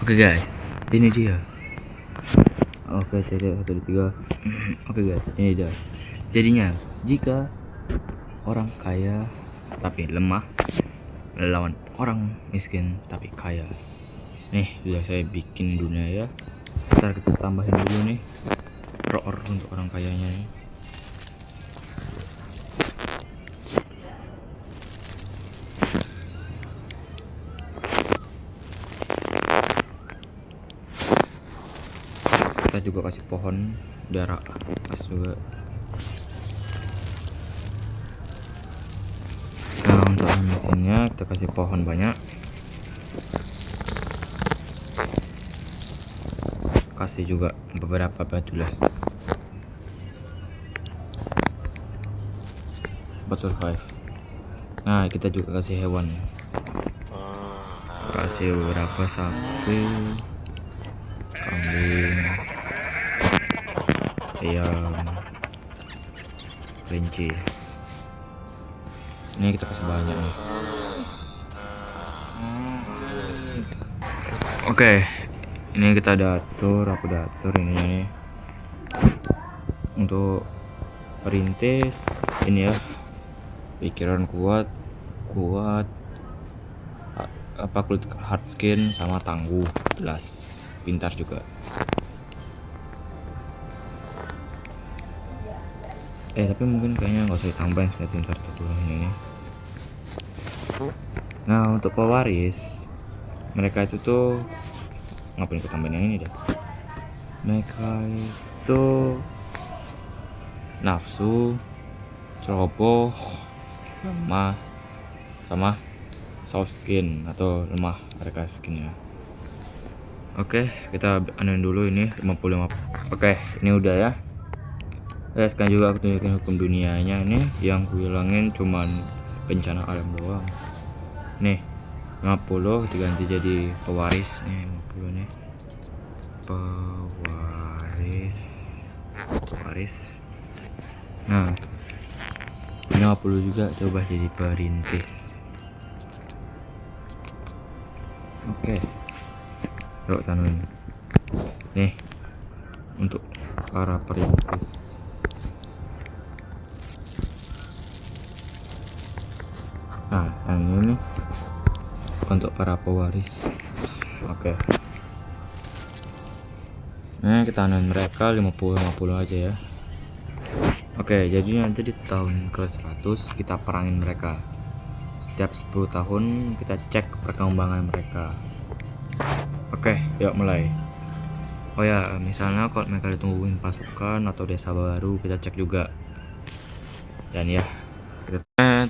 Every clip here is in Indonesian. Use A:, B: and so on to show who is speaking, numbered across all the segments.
A: Oke guys, ini dia. Oke, jadi 1, 2, 3. Oke guys, ini dia. Jadinya jika orang kaya tapi lemah melawan orang miskin tapi kaya. Nih sudah saya bikin dunia ya. Ntar kita tambahin dulu nih roar untuk orang kayanya nih. Kita juga kasih pohon biar pas juga. Nah, untuk mesinnya kita kasih pohon banyak, kasih juga beberapa batu lah buat survive. Nah, kita juga kasih hewan, kasih beberapa sapi, kambing, ayam, kelinci. Ini kita kasih banyak nih. Oke, ini kita aku atur ininya nih. Untuk perintis ini ya, pikiran kuat, kulit hard skin sama tangguh, jelas, pintar juga. Tapi mungkin kayaknya nggak usah ditambahin saya pintar tuh ini. Nah, untuk pewaris mereka itu tuh ngapain kita tambahin yang ini deh. Mereka itu nafsu, ceroboh, lemah, sama soft skin atau lemah mereka skinnya. Oke, kita anuin dulu ini 55. Oke, ini udah ya. Sekarang juga aku tunjukin hukum dunianya nih. Yang kuhilangin cuman bencana alam doang. Nih 50 diganti jadi pewaris nih, 50 nih pewaris. Nah 50 juga coba jadi perintis. Oke, yuk tanuin nih untuk para perintis. Nah yang ini nih untuk para pewaris. Oke, nah kita anuin mereka 50 aja ya. Oke, jadi nanti di tahun ke 100 kita perangin mereka. Setiap 10 tahun kita cek perkembangan mereka. Oke, yuk mulai. Oh ya, misalnya kalau mereka ditungguin pasukan atau desa baru, kita cek juga. Dan ya,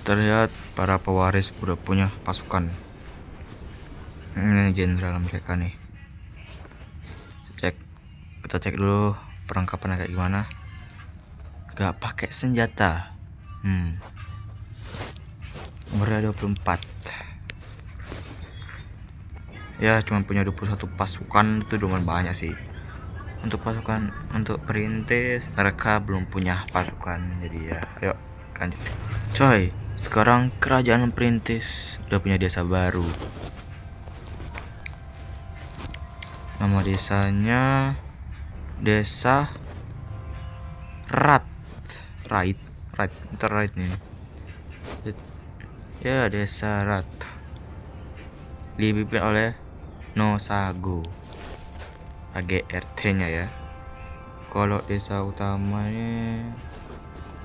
A: terlihat para pewaris udah punya pasukan. Ini jenderal mereka nih. Kita cek dulu perlengkapannya kayak gimana. Gak pakai senjata. Umurnya 24. Ya, cuma punya 21 pasukan, itu lumayan banyak sih. Untuk pasukan, untuk perintis mereka belum punya pasukan. Jadi ya, yuk lanjut. Coy, sekarang kerajaan perintis udah punya desa baru. Nama desanya Desa Right nih. Ya, Desa Rat. Dipimpin oleh Nosago. AGRT-nya ya. Kalau desa utamanya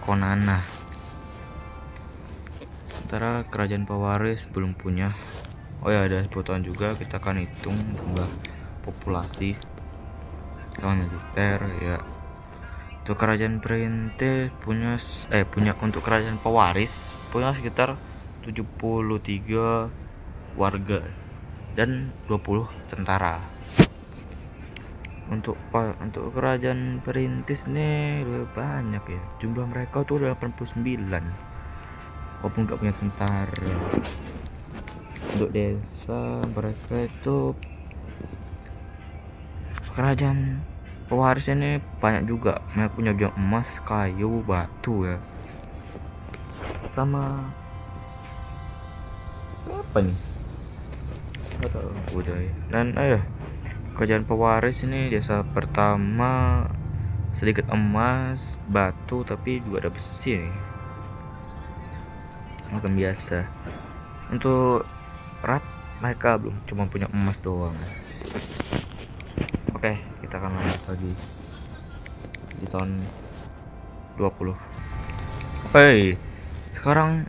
A: Konana. Sementara kerajaan pewaris belum punya. Oh ya, ada 10 tahun juga kita akan hitung jumlah populasi tahun militer ya. Untuk kerajaan perintis punya untuk kerajaan pewaris punya sekitar 73 warga dan 20 tentara. Untuk kerajaan perintis nih lebih banyak ya, jumlah mereka tuh 89 walaupun gak punya tentara. Untuk desa mereka itu kerajaan pewaris ini banyak juga, mereka punya bidang emas, kayu, batu ya, sama apa nih udah. Dan ayo Kerajaan pewaris ini desa pertama sedikit emas, batu, tapi juga ada besi nih. Makan biasa. Untuk rat mereka belum, cuma punya emas doang. Oke, kita akan lanjut lagi di tahun 20. Oke, sekarang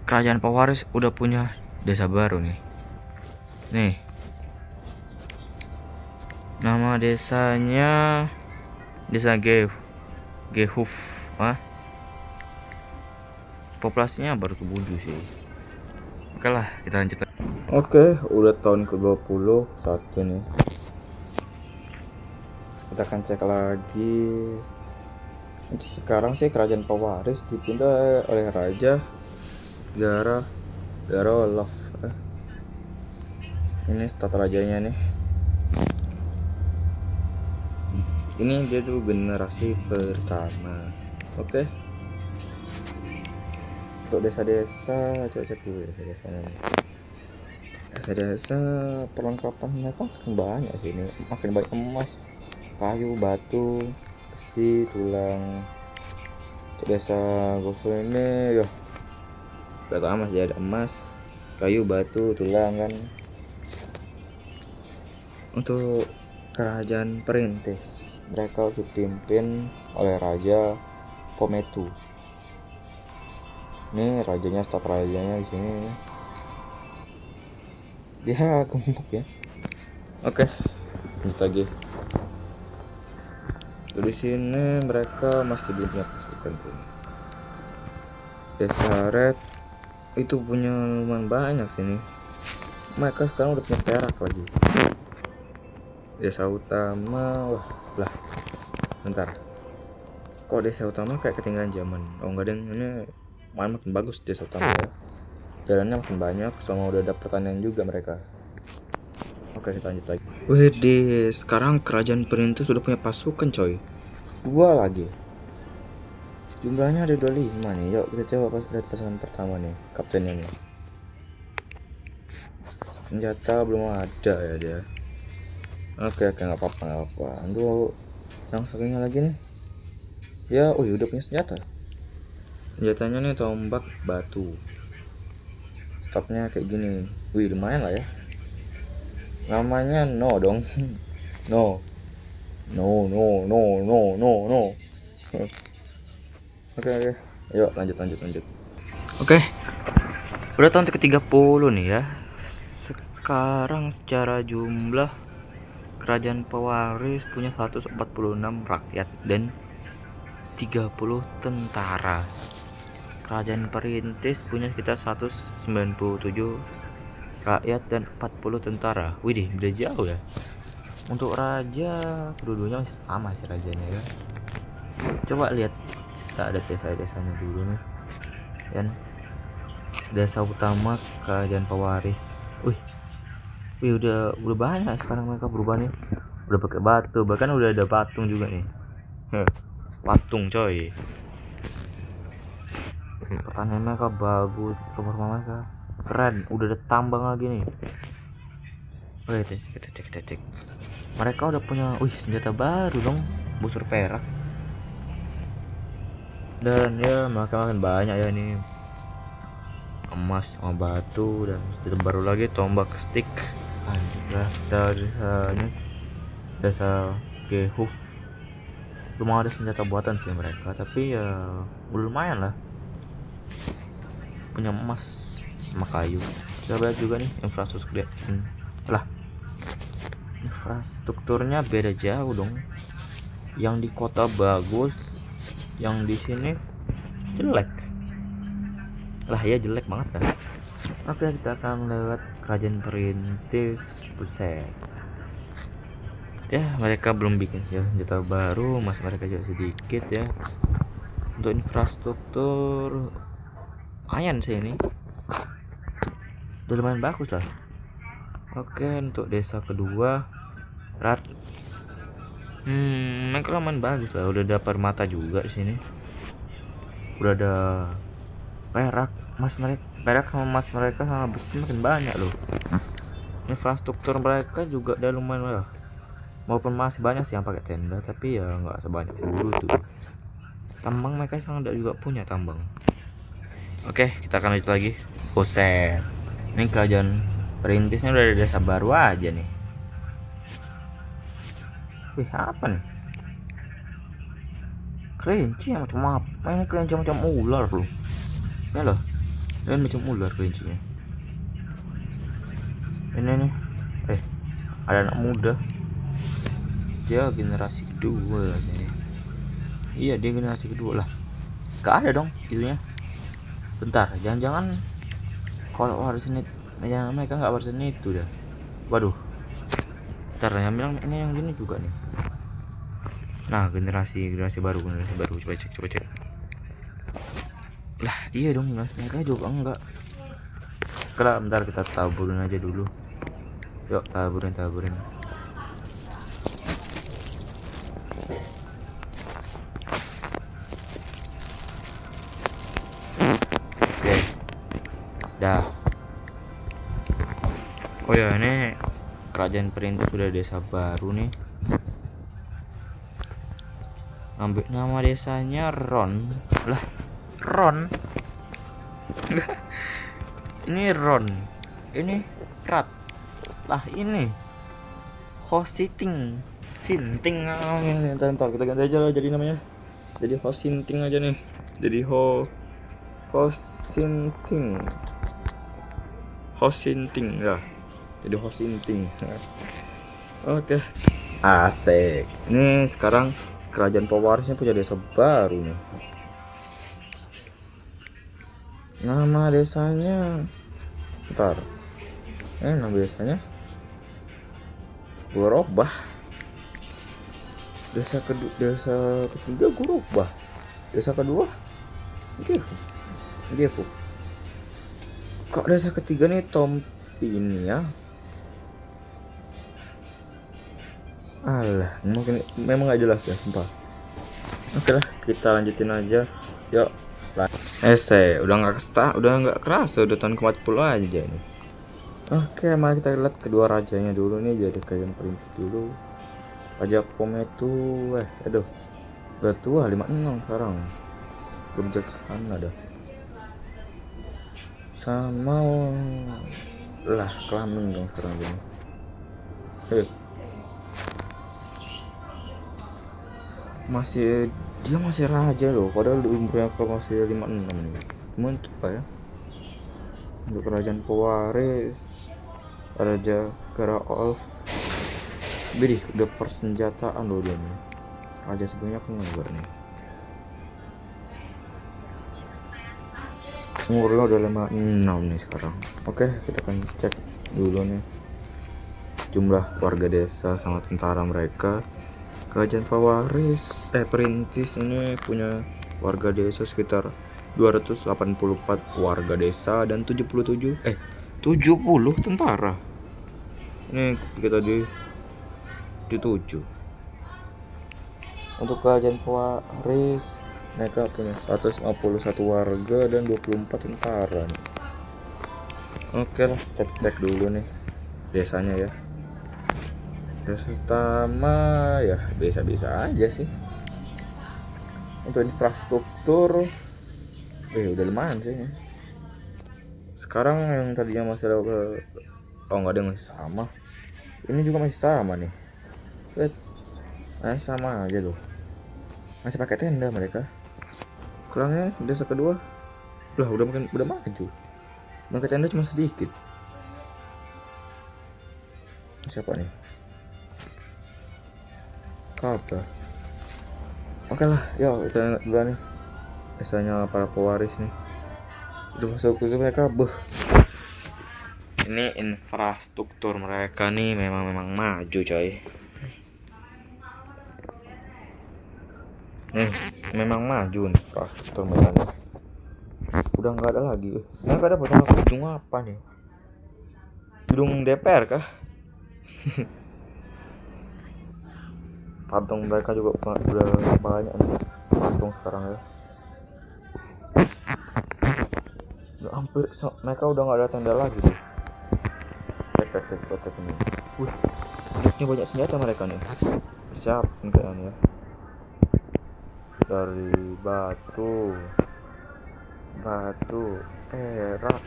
A: kerajaan pewaris udah punya desa baru nih. Nih, nama desanya Desa Gehuf. Populasinya baru 7 sih. Oke lah, kita lanjut lagi. Oke, udah tahun ke-21 nih. Kita akan cek lagi. Untuk sekarang sih kerajaan pewaris dipimpin oleh Raja Garolov. Ini stat rajanya nih. Ini dia tuh generasi pertama. Oke. Untuk desa-desa, coba cek dulu desa-desanya. Desa-desa perlengkapan mereka makin banyak sih ini. Makin banyak emas, kayu, batu, besi, tulang. Untuk desa Gofur ini ya gak sama sih, ada emas, kayu, batu, tulang kan. Untuk kerajaan perintis, mereka dipimpin oleh Raja Pometu. Ini rajanya, staf rajanya di sini. Dia gemuk ya. Oke, lanjut lagi. Di sini mereka masih belum punya pasukan tuh. Desa Red itu punya lumayan banyak sini. Mereka sekarang udah punya perak lagi. Desa utama, wah, bentar. Kok desa utama kayak ketinggalan zaman? Oh enggak, deng, ini makin bagus desa utama ya. Jalannya makin banyak, sama udah ada pertanian juga mereka. Oke, kita lanjut lagi. Wih, sekarang kerajaan perintis sudah punya pasukan coy. 2 lagi. Jumlahnya ada 25 nih. Yuk kita coba lihat pasukan pertama nih, kaptennya nih. Senjata belum ada ya dia. Oke, nggak apa-apa. Untuk yang satunya lagi nih. Ya, udah punya senjata. Senjatanya nih tombak batu. Stopnya kayak gini. Wih, lumayan lah ya. Namanya no dong. No. Oke. Yuk lanjut. Oke. Udah tahun ke-30 nih ya. Sekarang secara jumlah kerajaan pewaris punya 146 rakyat dan 30 tentara. Kerajaan perintis punya sekitar 197 rakyat dan 40 tentara. Widih, beda jauh ya. Untuk raja kedua-duanya masih sama sih rajanya ya. Coba lihat, kita ada desa-desanya dulu nih. Dan desa utama kerajaan pewaris. Wih, udah banyak sekarang mereka berubah nih. Udah pakai batu, bahkan udah ada patung juga nih. Patung coy. Pertanian mereka bagus, rumah mereka keren, udah ada tambang lagi nih. Oke, kita cek. Mereka udah punya senjata baru dong, busur perak. Dan ya mereka makin banyak ya ini, emas sama batu, dan senjata baru lagi tombak stick. Anjir, dari desanya desa Gehuf belum ada senjata buatan sih mereka, tapi ya udah lumayan lah, punya emas sama kayu. Coba lihat juga nih infrastrukturnya beda jauh dong. Yang di kota bagus, yang di sini jelek lah ya, jelek banget kan. Oke, kita akan lewat kerajaan perintis. Buset ya, mereka belum bikin ya senjata baru, mas mereka juga sedikit ya. Untuk infrastruktur ayan sih ini udah lumayan bagus lah. Oke, untuk desa kedua mereka lumayan bagus lah, udah ada permata juga di sini, udah ada perak sama emas mereka sama besi makin banyak loh. Infrastruktur mereka juga udah lumayan lah, Maupun masih banyak sih yang pakai tenda, tapi ya nggak sebanyak dulu tuh. Tambang mereka sekarang juga punya tambang. Oke, kita akan lanjut lagi. Buset, ini kerajaan perintisnya udah ada desa baru aja nih. Wih, apa nih? Kelinci yang macam apa? Ini kelinci macam ular loh. Ya loh, ini macam ular kelincinya. Ini nih, ada anak muda. Dia generasi kedua lah sini. Iya, dia generasi kedua lah. Gak ada dong itunya. Bentar, jangan-jangan kalau warisan itu, ya mereka nggak warisan itu dah. Waduh. Bentar, yang bilang ini yang gini juga nih. Nah, generasi baru, coba cek. Lah, iya dong, mereka juga enggak. Kalau bentar kita taburin aja dulu. Yuk, taburin. Oke. Dah. Oh ya, ini kerajaan perintis sudah desa baru nih. Ambil nama desanya Ron. Lah, Ron. Ini Ron. Ini Rat. Lah, ini Hositing. Sinting. Ntar kita ganti aja lah jadi namanya. Jadi Hosinting aja nih. Jadi Hosinting ya. Jadi Hosinting. Oke. Asik. Ini sekarang kerajaan pewarisnya punya desa baru nih. Nama desanya, ntar, nama desanya gua robah. Desa ketiga gua robah. Desa kedua, Gefu. Kok desa ketiga nih Tompi ini ya? Alah, mungkin memang gak jelas ya, sumpah. Oke lah, kita lanjutin aja. Yuk. Udah nggak kerasa udah tahun ke-40 aja nih. Oke, mari kita lihat kedua rajanya dulu nih. Jadi kerajaan perintis dulu. Raja Pometu, udah tua 56 sekarang. Belum bijaksana dah. Sama lah kelamin dong sekarang gini. Dia masih raja loh, padahal umurnya kalau masih 56 nih. Mantap apa ya? Untuk kerajaan pewaris Raja Geralf. Bidih, udah persenjataan loh dia nih. Raja sebelumnya kan enggak nih. Umurnya udah 56 nih sekarang. Oke, kita akan cek dulu nih jumlah warga desa sama tentara mereka. Kerajaan pewaris perintis ini punya warga desa sekitar 284 warga desa dan 70 tentara. Ini kita di 7. Untuk kerajaan pewaris mereka punya 151 warga dan 24 tentara nih. Oke lah, cek dulu nih desanya ya. Desa utama ya biasa-biasa aja sih. Untuk infrastruktur udah lumayan sih ini. Sekarang yang tadinya masih ada nggak ada, masih sama. Ini juga masih sama nih. Sama aja loh. Masih pakai tenda mereka. Kurangnya desa kedua lah udah maju. Pakai tenda cuma sedikit. Siapa nih? Apa? Oke lah, yuk kita dulu nih. Biasanya para pewaris nih. Udah masuk ke mereka, Ini infrastruktur mereka nih memang maju coy. Nih, memang maju nih infrastruktur mereka nih. Udah nggak ada lagi. Nggak ada gedung apa nih? Gedung DPR kah? Patung mereka juga udah banyak nih patung sekarang ya. Udah hampir mereka udah nggak ada tenda lagi tuh. Cek ini. Ini banyak senjata mereka nih. Persiapkan kayaknya ya. Dari batu perak,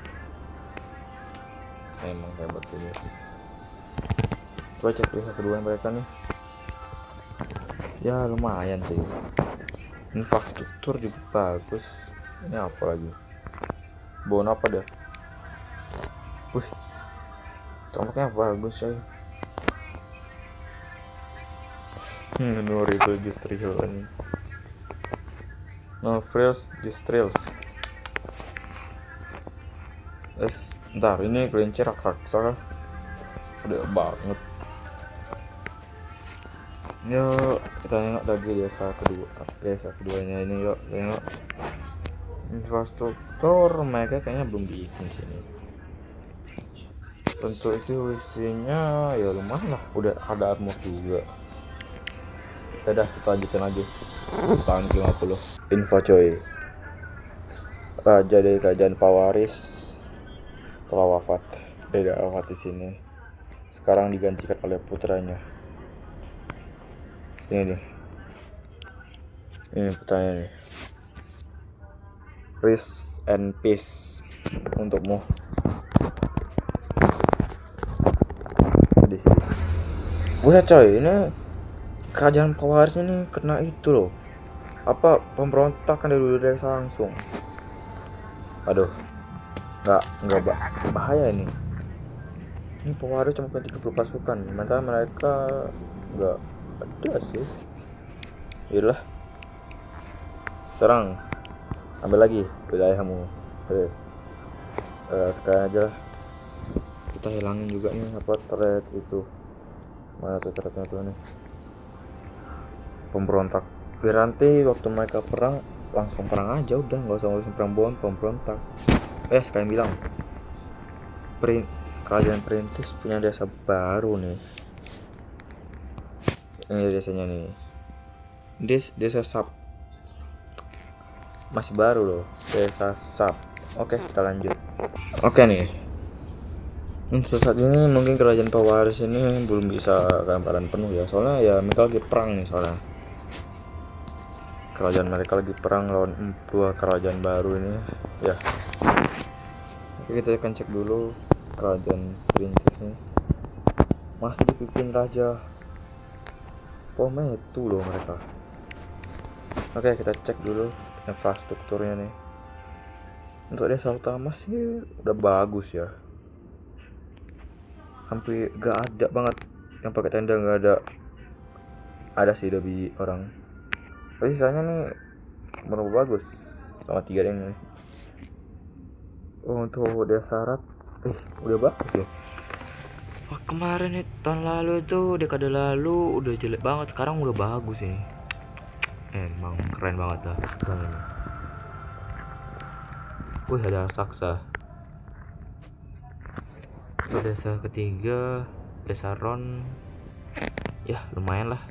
A: emang hebat ini. Coba cek desa kedua mereka nih. Ya lumayan sih, infrastruktur juga bagus. Ini apa lagi, bon apa dah. Wih, tampaknya bagus coy. Nur itu justru ini. No frills distrills. Ntar ini kelinci raksasa udah banget. Yuk kita nengok lagi desa keduanya ini. Yuk tengok infrastruktur mereka kayaknya belum bikin sini. Tentu itu isinya ya lumayan lah, udah ada armor juga. Ya udah kita lanjutin lagi tahun 50. Info coy, raja dari kerajaan Pawaris telah wafat. Dia udah wafat di sini. Sekarang digantikan oleh putranya. Ini nih. Ini putranya nih. Rest and peace untukmu. Di sini. Buset coy, ini kerajaan Pawaris ini kena itu loh. Apa pemberontakan dari langsung. Aduh. Enggak bahaya ini. Ini Pawaris cuma punya 30 pasukan, sementara mereka enggak ada sih. Yalah. Serang. Ambil lagi wilayahmu. Sekarang aja lah. Kita hilangin juga nih apa thread itu. Mana tuh threadnya tuh nih. Pemberontak. Piranti waktu mereka perang langsung perang aja udah, nggak usah ngurusin perang pemberontak. Sekalian bilang kerajaan perintis punya desa baru nih. Ini desanya nih, desa Sap, masih baru loh, desa Sap. Oke, kita lanjut. Oke nih, untuk saat ini mungkin kerajaan Pawaris ini belum bisa gambaran penuh ya, soalnya ya mereka lagi perang nih. Soalnya kerajaan mereka lagi perang lawan dua kerajaan baru ini ya. Oke, kita akan cek dulu kerajaan perintis nih. Masih dipimpin Raja Pometu loh mereka. Oke, kita cek dulu infrastrukturnya nih. Untuk desa utama sih udah bagus ya. Hampir gak ada banget yang pakai tenda, gak ada. Ada sih lebih orang. Tapi sisanya nih menurut bagus sama 3 yang ini. Untuk desa Rat udah bagus ya. Kemarin nih tahun lalu tuh, dekade lalu udah jelek banget, sekarang udah bagus ini. Emang keren banget dah ini. Wih, ada saksa. Untuk desa ketiga, desa Ron, ya lumayan lah.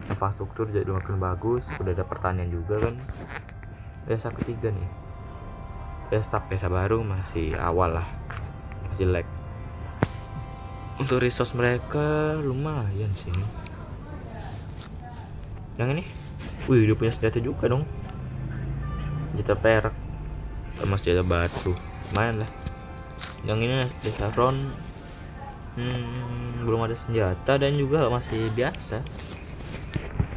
A: Infrastruktur jadi makin bagus, udah ada pertanian juga kan. Desa ketiga nih, desa baru masih awal lah, masih lag. Untuk resource mereka lumayan sih. Yang ini, wih, dia punya senjata juga dong, senjata perak sama senjata batu, lumayan lah. Yang ini desa Ron belum ada senjata dan juga masih biasa.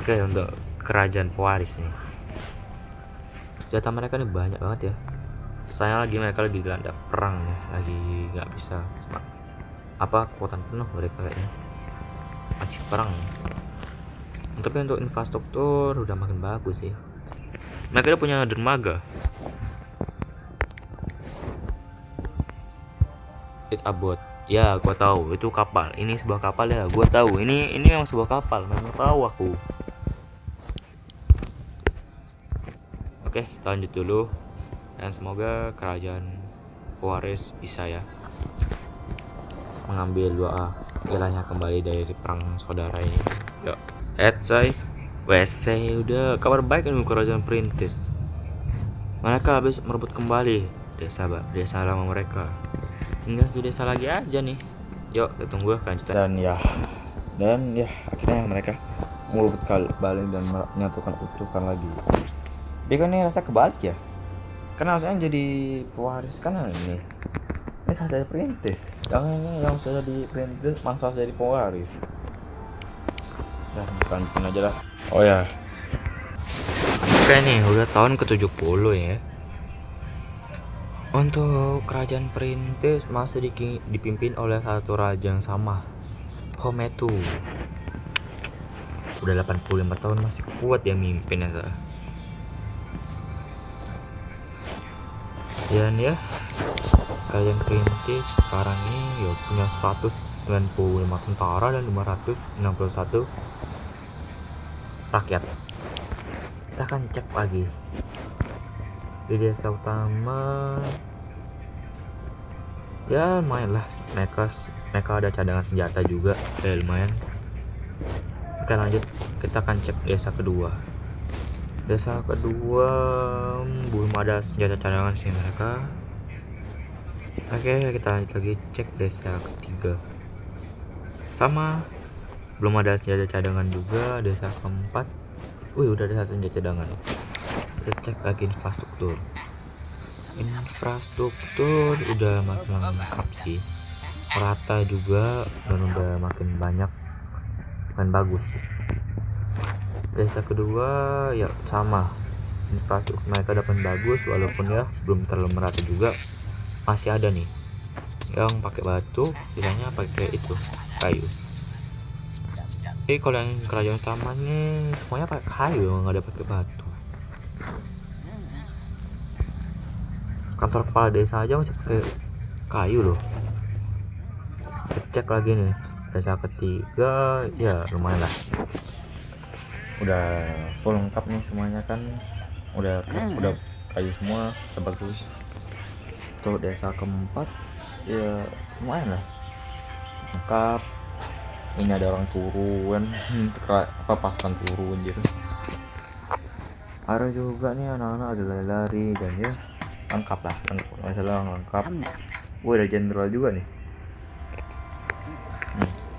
A: Oke, untuk kerajaan Pawaris nih, senjata mereka nih banyak banget ya. Sayang lagi mereka lagi dilanda perang ya, lagi nggak bisa kekuatan penuh mereka kayaknya, masih perang. Tapi untuk infrastruktur udah makin bagus sih. Mereka udah punya dermaga. It's a boat. Ya, gua tahu itu kapal. Ini sebuah kapal ya, gua tahu. Ini memang sebuah kapal, memang tahu aku. Oke, kita lanjut dulu. Dan semoga kerajaan Pawaris bisa ya mengambil wilayahnya kembali dari perang saudara ini. Yuk, say WC udah kabar baik nih kerajaan perintis. Mereka habis merebut kembali desa lama mereka. Tinggal 1 desa lagi aja nih. Yuk, kita tunggu kelanjutan. Dan ya, Dan ya akhirnya mereka merebut balik dan menyatukan utuhkan lagi. Tapi kan ini rasa kebalik ya, kan harusnya jadi pewaris kan ini saya jadi perintis, yang sudah jadi perintis masa jadi pewaris. Nah, lanjutin aja lah. Oh ya, oke nih udah tahun ke-70 ya. Untuk kerajaan perintis masih dipimpin oleh satu raja yang sama, Hometu. Udah 85 tahun masih kuat ya mimpinnya. Dan ya kerajaan perintis sekarang ini ya punya 195 tentara dan 561 rakyat. Kita akan cek lagi di desa utama. Ya lumayan lah, mereka ada cadangan senjata juga, ya lumayan. Oke lanjut, kita akan cek desa kedua. Desa kedua belum ada senjata cadangan sih mereka. Oke, kita lanjut lagi cek desa ketiga. Sama, belum ada senjata cadangan juga. Desa keempat, udah ada satu senjata cadangan. Kita cek lagi infrastruktur. Infrastruktur udah makin lengkap sih, rata juga, dan udah makin banyak dan bagus. Desa kedua ya sama, infrastruktur mereka dapat bagus walaupun ya belum terlalu merata juga. Masih ada nih yang pakai batu, sisanya pakai itu kayu. Tapi kalau yang kerajaan utamanya semuanya pakai kayu, nggak ada pakai batu. Kantor kepala desa aja masih pakai kayu loh. Cek lagi nih desa ketiga, ya lumayan lah, udah full lengkap nih semuanya kan, udah kayu semua, udah bagus. Tuh desa keempat ya lumayan lah lengkap. Ini ada orang turun pasukan turun gitu. Ada juga nih anak-anak ada lari-lari, dan ya lengkap lah, masalah lengkap. Ada jenderal juga nih.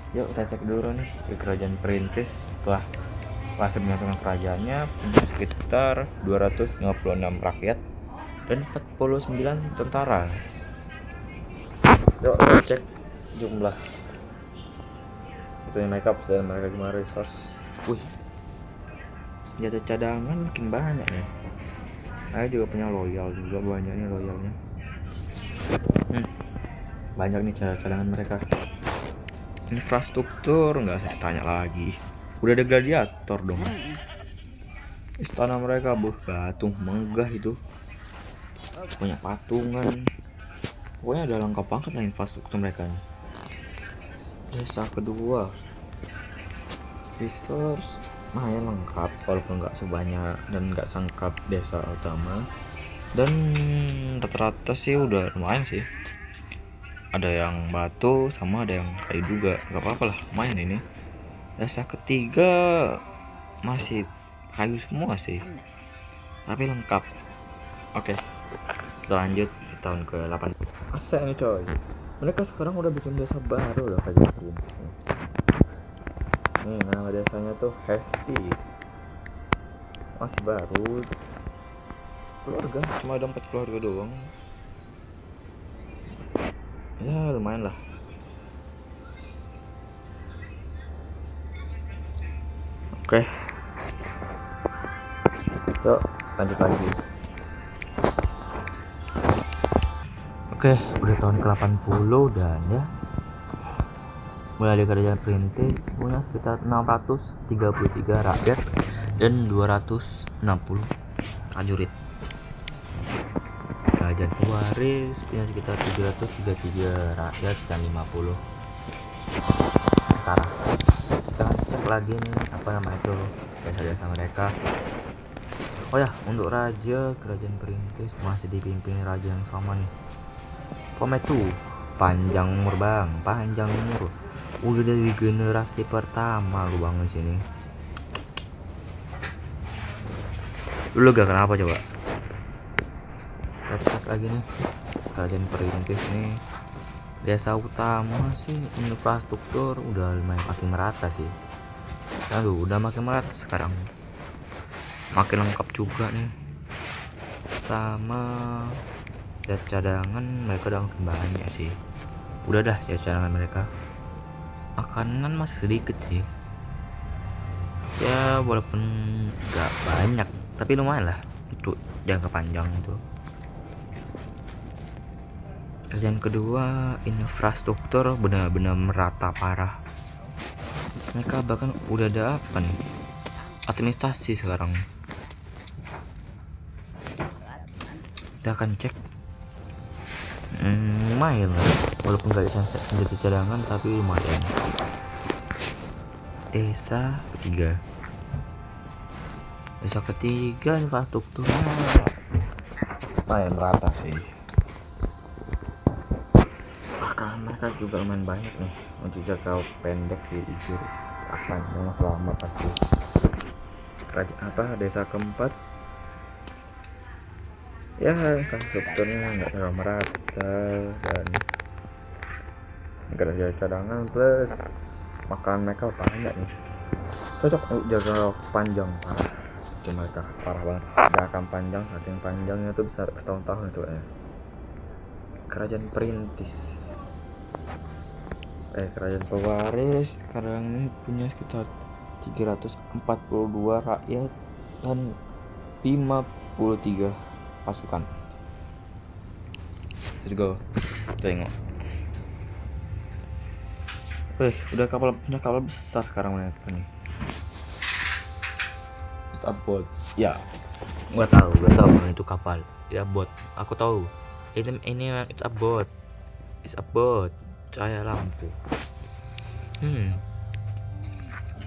A: Yuk kita cek dulu nih di kerajaan perintis. Setelah masih menyatukan kerajaannya, punya sekitar 256 rakyat dan 49 tentara. Yuk kita cek jumlah itu yang mereka gimana resource. Senjata cadangan makin banyak nih. Saya juga punya loyal juga, banyak nih loyalnya. Banyak nih cadangan mereka. Infrastruktur nggak usah ditanya lagi, udah ada gladiator dong. Istana mereka batu megah itu, banyak patungan, pokoknya ada lengkap banget lah infrastruktur mereka. Desa kedua resource ya lengkap, walaupun nggak sebanyak dan nggak sangkap desa utama, dan rata-rata sih udah lumayan sih. Ada yang batu sama ada yang kayu juga, nggak apa-apa lah, lumayan ini. Desa ketiga masih kayu semua sih, tapi lengkap. Oke, kita lanjut di tahun ke-8. Asik nih coy, mereka sekarang udah bikin desa baru udah kayak gini. Nih nama desanya tuh Hesti, masih baru, keluarga cuma ada 4 keluarga doang. Ya lumayan lah. Oke, yuk lanjut lagi. Oke, udah tahun ke-80 dan ya mulai dari kerajaan perintis punya sekitar 633 rakyat dan 260 prajurit. Kerajaan pewaris punya sekitar 733 rakyat dan 50 tentara. Kita cek lagi nih apa namanya itu desa-desa mereka. Oh ya, untuk raja kerajaan perintis masih dipimpin raja yang sama nih, Hometu. Panjang umur bang, panjang umur. Udah dari generasi pertama lu bangun sini. Lu gak kenapa coba? Cek lagi nih kerajaan perintis nih. Desa utama sih infrastruktur udah lumayan makin merata sih. Lalu udah makin merata sekarang, makin lengkap juga nih. Sama jas cadangan mereka udah makin banyak sih. Udah dah jas cadangan mereka. Makanan masih sedikit sih. Ya walaupun gak banyak, tapi lumayan lah untuk jangka panjang itu. Kerjaan kedua, infrastruktur benar-benar merata parah. Mereka bahkan udah ada apa nih, administrasi sekarang. Kita akan cek. Lumayan lah, walaupun gak menjadi cadangan tapi lumayan. Desa ketiga infrastrukturnya lumayan merata sih. Bahkan mereka juga lumayan banyak nih untuk jangka pendek sih, jujur akan yang selamat pasti. Kerajaan desa keempat ya, infrastrukturnya nggak terlalu merata dan nggak ada cadangan, plus makan mereka banyak nih, cocok untuk jangka panjang. Parah itu mereka, parah banget, jangka panjang, saking panjangnya tuh bisa bertahun-tahun itu ya. Kerajaan perintis, kerajaan pewaris sekarang ini punya sekitar 342 rakyat dan 53 pasukan. Let's go, tengok. Udah punya kapal besar sekarang mereka nih. It's a boat. Ya, gak tahu itu kapal. Ya boat. Aku tahu. Ini it's a boat. It's a boat. Cahaya lampu.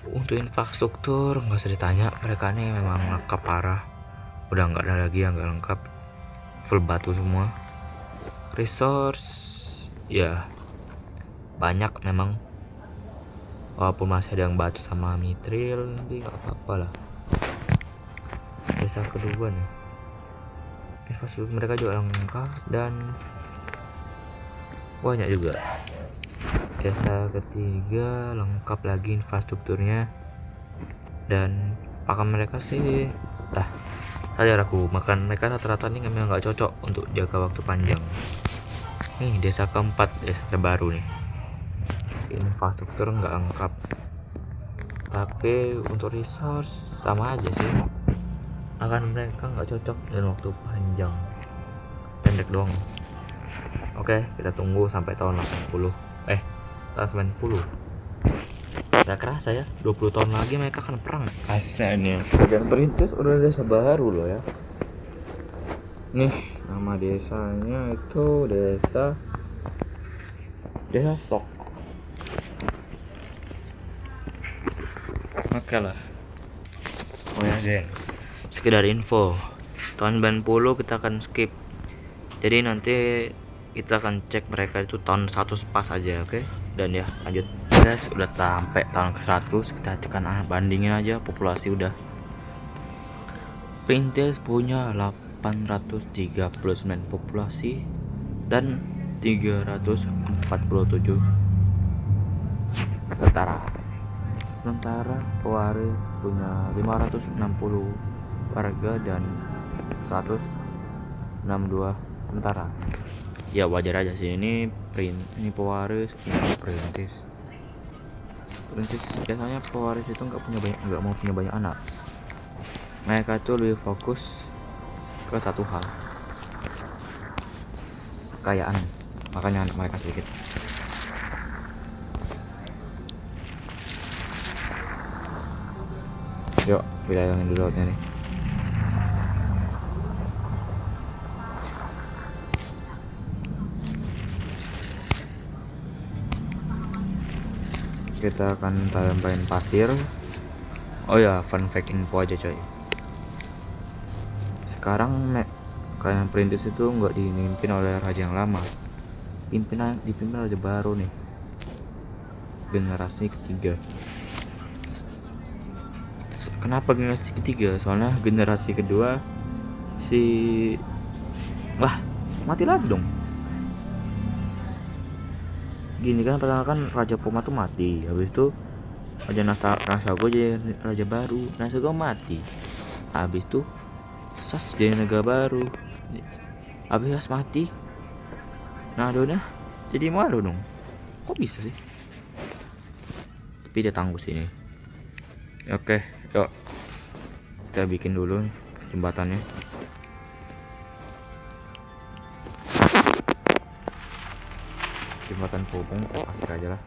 A: Untuk infrastruktur nggak usah ditanya, mereka nih memang lengkap parah. Udah nggak ada lagi yang nggak lengkap, full batu semua. Resource ya banyak memang, walaupun masih ada yang batu sama mitril, tapi nggak apa-apa lah. Desa kedua nih, infrastruktur mereka juga lengkap dan banyak juga. Desa ketiga lengkap lagi infrastrukturnya dan pakan mereka sih saya ragu, makan mereka rata-rata nih memang nggak cocok untuk jangka waktu panjang. Nih desa keempat, desa terbaru nih, infrastruktur nggak lengkap, tapi untuk resource sama aja sih, akan mereka nggak cocok dengan waktu panjang, pendek doang. Oke, kita tunggu sampai tahun 80 tahun 90. Gak kerasa ya, 20 tahun lagi mereka akan perang. Asalnya kerajaan perintis udah desa baru loh ya. Nih nama desanya itu desa Sok. Oke lah, oh ya guys, sekedar info, tahun 90 kita akan skip, jadi nanti kita akan cek mereka itu tahun 100 pas aja. Oke? Dan ya lanjut guys, udah sampai tahun ke 100, kita tekan bandingin aja populasi. Udah, perintis punya 839 populasi dan 347 tentara, sementara pewaris punya 560 warga dan 162 tentara. Ya wajar aja sih, ini pewaris, ini perintis biasanya pewaris itu nggak mau punya banyak anak. Mereka itu lebih fokus ke satu hal, kekayaan, makanya anak mereka sedikit. Yuk kita hilangin dulu lautnya nih. Kita akan tambahin pasir. Oh ya, fun fact info aja coy, sekarang kalian perintis itu nggak dipimpin oleh raja yang lama, dipimpin raja baru nih, generasi ketiga. Kenapa generasi ketiga? Soalnya generasi kedua mati lagi dong. gini kan, pertama kan Raja Poma tuh mati, habis itu Raja Nasago jadi raja baru, Nasago mati, habis itu Sas jadi naga baru, habis Sas mati, nah Dona jadi malu dong. Kok bisa sih? Tapi dia tangguh sini. Oke, yuk kita bikin dulu jembatannya. Jembatan penghubung, asik aja lah.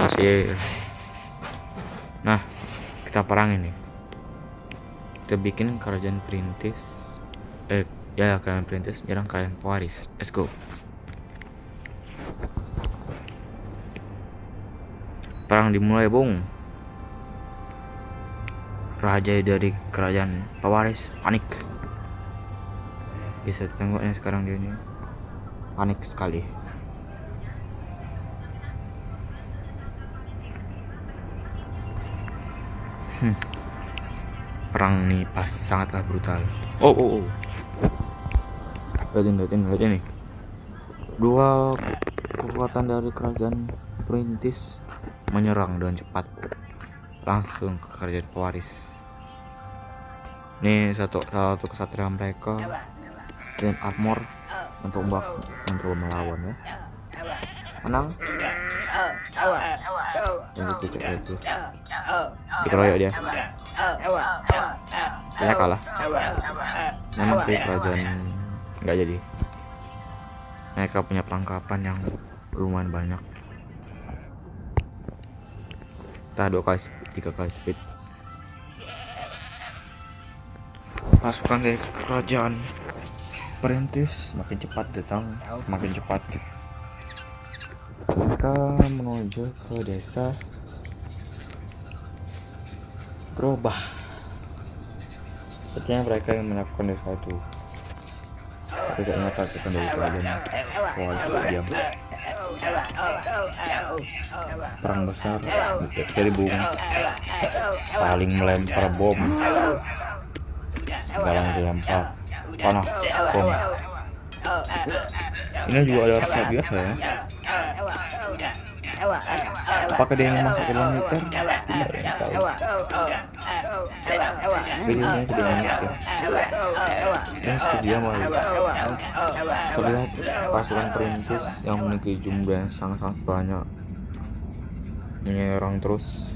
A: Asik. Nah, kita perangin nih. Kita bikin kerajaan perintis. Kerajaan perintis nyerang kerajaan pewaris. Let's go. Perang dimulai, Bung. Raja dari kerajaan pewaris panik. Bisa tengoknya sekarang dia ini panik sekali. Perang nih pas sangatlah brutal. Oh. Lihatin nih. Dua kekuatan dari kerajaan perintis menyerang dengan cepat langsung ke kerajaan pewaris. Nih satu kesatria mereka dan armor mencoba melawan ya. Menang. Itu dikeroyok dia. Kayaknya kalah. Memang sih kerajaan nggak jadi. Mereka punya perlengkapan yang lumayan banyak. Kita 2 kali speed, 3 kali speed. Pasukan dari kerajaan perintis semakin cepat datang, semakin cepat. Mereka menuju ke desa Grobah. Sepertinya mereka yang melakukan desa itu. Tapi kayaknya pasukan dari kerajaan pewaris diam. Perang besar jadi bung, saling melempar bom, sekarang dilempar panah bom. Ini juga ada rasa biasa ya. Apakah dia yang masuk ke dalam militer? Tidak ya, tahu. Videonya tidak mengerti. Dan seperti yang lalu terlihat pasukan perintis yang memiliki jumlah yang sangat banyak menyerang terus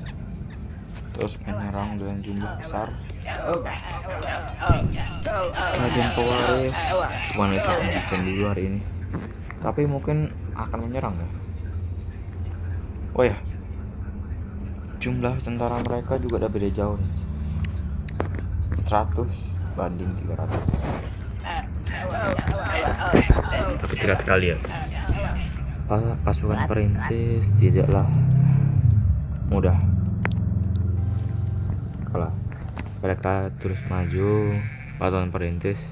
A: menyerang dengan jumlah besar. Kerajaan pewaris cuma bisa defend dulu hari ini, tapi mungkin akan menyerang ya. Oh ya, jumlah tentara mereka juga ada beda jauh nih. 100 banding 300. Tapi tidak sekali ya. Pasukan perintis tidaklah mudah kalah. Mereka terus maju, pasukan perintis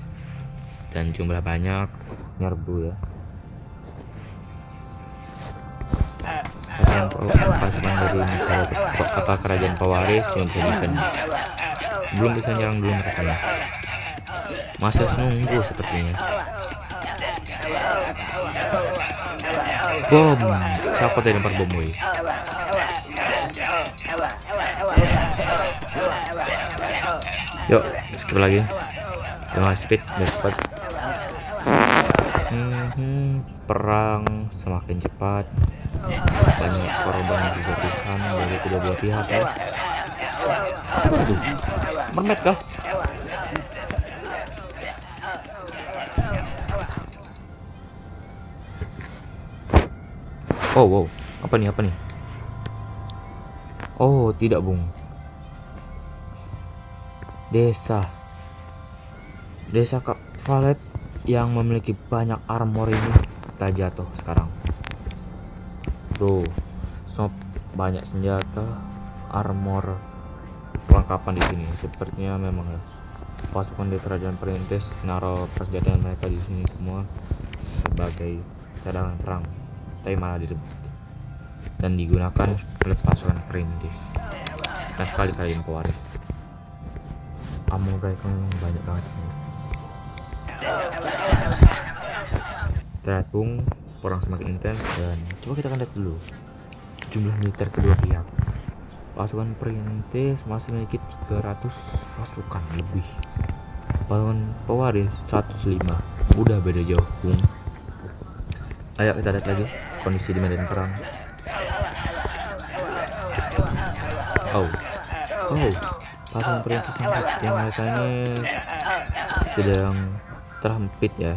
A: dan jumlah banyak nyerbu ya. Pasukan dari kerajaan pewaris cuma bisa defend, belum bisa nyerang dulu mereka. Masih nunggu sepertinya. Bom, siapa tadi lempar bom woi? Yuk, skip lagi. Jangan speed, biar cepat. Perang semakin cepat. Banyak korban dijatuhkan dari kedua belah pihak ya. Aduh, mermet kah? Oh wow, apa nih? Oh tidak bung, desa Kak Valet yang memiliki banyak armor ini tak jatuh sekarang. Tuh, banyak senjata, armor, perlengkapan di sini. Sepertinya memang ya, pasukan di kerajaan perintis naruh persenjataan mereka di sini semua sebagai cadangan perang, tapi malah direbut dan digunakan oleh pasukan perintis. Nah sekali kalian pewaris. ammo mereka memang banyak banget sini. Terlihat bung, perang semakin intens dan coba kita lihat dulu jumlah militer kedua pihak. Pasukan perintis masih memiliki 300 pasukan lebih. Pasukan pewaris 105. Udah beda jauh bung. Ayo kita lihat lagi kondisi di medan perang. Oh, pasukan perintis yang mereka ini sedang terhempit ya.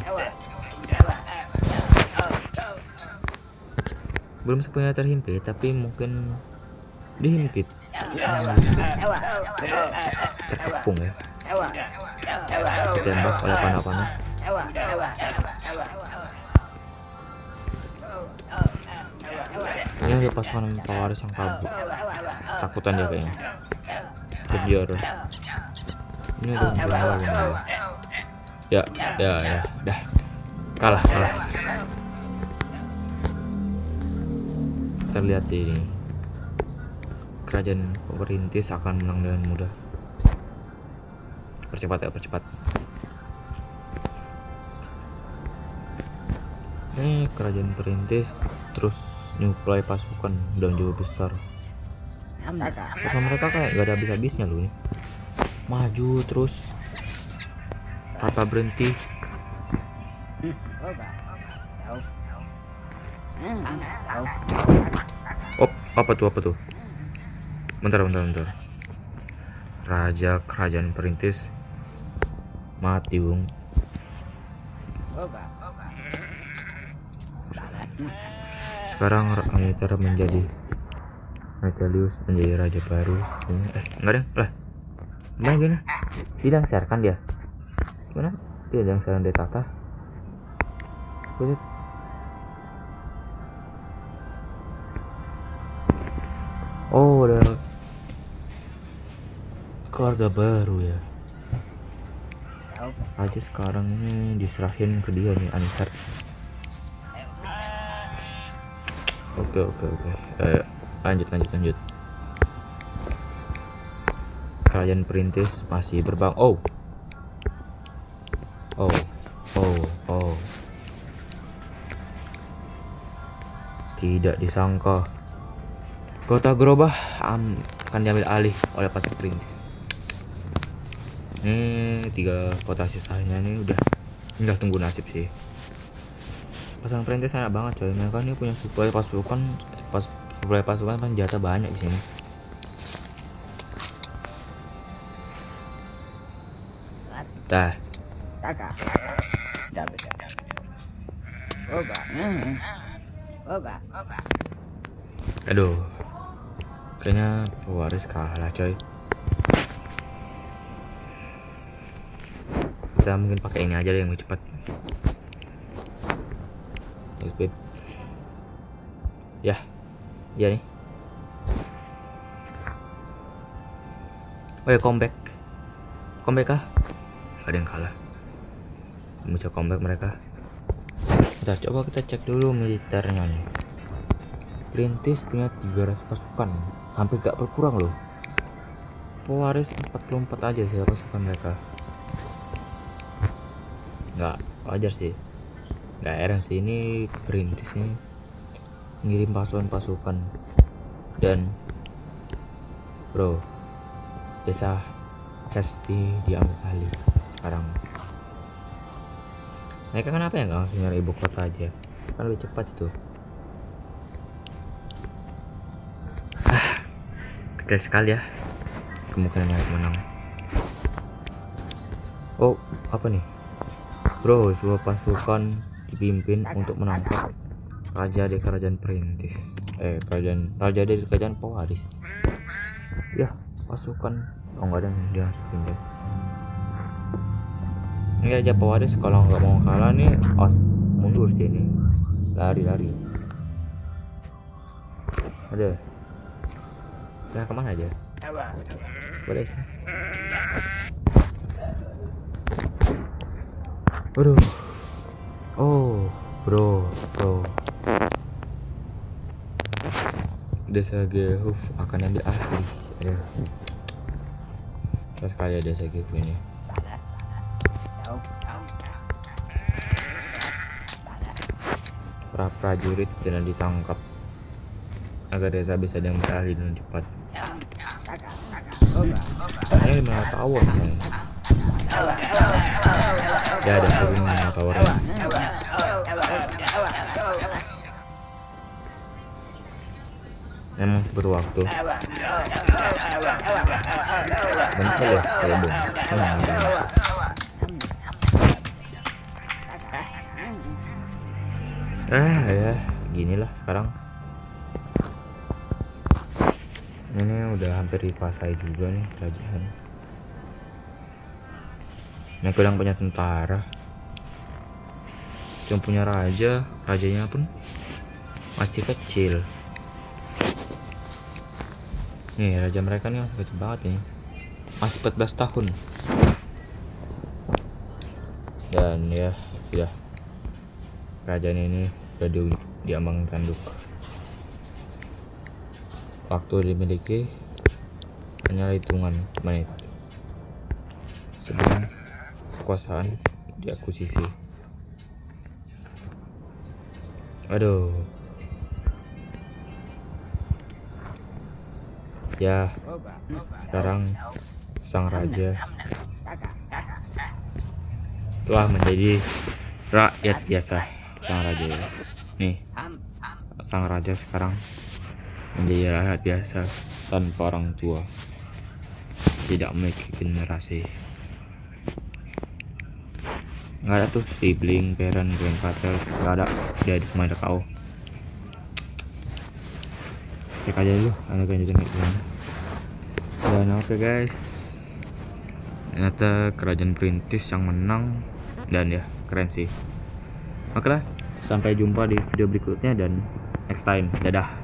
A: Belum sepenuhnya terhimpit, tapi mungkin dihimpit, terkepung ya, ditembak oleh panah-panah. Ini ada pasukan pewaris yang kabur, takutan dia kayaknya kejar. Ini ada yang ya dah kalah. Kita lihat sih ini kerajaan perintis akan menang dengan mudah. Percepat. Ini kerajaan perintis terus nyuplai pasukan dan jauh besar. Pasukan mereka kayak gak ada habis-habisnya loh nih. Maju terus tanpa berhenti. Apa tuh? Bentar. Raja kerajaan perintis mati bung. Sekarang militer menjadi Metelius menjadi raja baru. Enggak deh lah. Gimana? Dilangsarkan dia. Gimana? Dia dilangsarkan dari tahta. Oh, udah keluarga baru ya. Raja sekarang ini diserahin ke dia nih, Anihar. Oke. Lanjut. Kerajaan perintis masih berbang. Oh. Tidak disangka kota Gerobah akan diambil alih oleh pasukan perintis. Ini 3 kota sisanya nih udah tinggal tunggu nasib sih. Pasukan perintis enak banget coy. Mereka ini punya suplai pasukan senjata banyak di sini. Dah. Aduh. Kayaknya pewaris kalah coy. Kita mungkin pakai ini aja deh yang lebih cepat. Speed. Ya nih. Oh ya, comeback kah? Gak ada yang kalah. Bisa comeback mereka. Coba kita cek dulu militernya nih. Perintis punya 300 pasukan, hampir gak berkurang loh. Pewaris 44 aja sih pasukan mereka. Nggak wajar sih, nggak heran sih, ini perintis ini ngirim pasukan dan bro, desa pasti diambil alih sekarang. Mereka kenapa ya nggak langsung nyari ibu kota aja, kan lebih cepat itu. Kecil sekali ya kemungkinan yang menang. Oh, apa nih bro, sebuah pasukan dipimpin untuk menangkap raja dari kerajaan perintis, raja dari kerajaan pewaris ya. Pasukan nggak ada yang dia masukin. Ini raja pewaris kalau nggak mau kalah nih mundur sini, lari. Ada kemana aja boleh sih. Waduh. Oh bro, desa Gehuf akan ambil alih. Terus sekali ada segi ini. Para prajurit sedang ditangkap agar desa bisa dengan beralih dengan cepat. Ini 5 tower kan? Ya ada turun 5 towernya. Memang seperti waktu. Bentar ya, kayak bom. Ya, ginilah sekarang. Ini udah hampir dikuasai juga nih kerajaan. Nah, kurang punya tentara, yang punya raja, rajanya pun masih kecil. Nih raja mereka nih kecil banget nih, masih 14 tahun. Dan ya sudah, kerajaan ini sudah diambang tanduk. Waktu dimiliki hanya hitungan menit sebelum kekuasaan diakuisisi. Aduh. Ya, sekarang sang raja telah menjadi rakyat biasa. Sang raja ya. Nih, sang raja sekarang menjadi rakyat biasa tanpa orang tua, tidak memiliki generasi. Nggak ada tuh sibling, parent, grandfathers, nggak ada. Jadi semua ada kau. Cek aja dulu ada kelanjutan kayak gimana. Dan oke guys, ternyata kerajaan perintis yang menang. Dan ya keren sih. Oke lah, sampai jumpa di video berikutnya dan next time. Dadah.